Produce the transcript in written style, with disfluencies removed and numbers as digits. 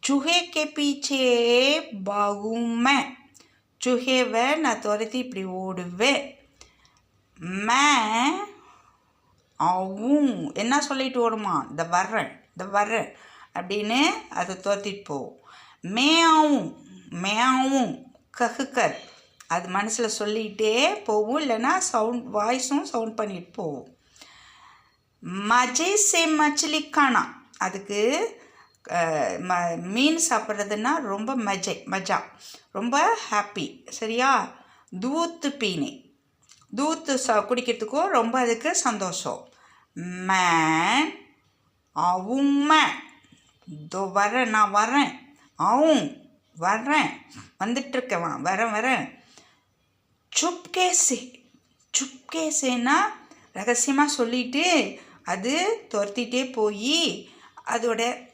चूहे के पीछे भागूं मैं चूहेவை நான் துரத்தி இப்படி ஓடுவேன் मैं ஆவும் என்ன சொல்லிட்டு ஓடுமா இந்த வர்றேன் அப்படின்னு அதை துரத்திட்டு போவோம் மேயாவும் ககுக்கர் அது மனசில் சொல்லிகிட்டே போகும் இல்லைன்னா வாய்ஸும் சவுண்ட் பண்ணிட்டு போவோம் மஜே சே மச்சிலி காணா அதுக்கு மீன் சாப்பிட்றதுன்னா ரொம்ப மஜா ரொம்ப ஹாப்பி சரியா தூத்து பீனே தூத்து குடிக்கிறதுக்கும் ரொம்ப அதுக்கு சந்தோஷம் மேன் அவும்மை இதோ நான் வரேன் வந்துட்டுருக்கேன் வரேன் சுப்கேசேனா ரகசியமாக சொல்லிட்டு அது துரத்திட்டே போய் அதோட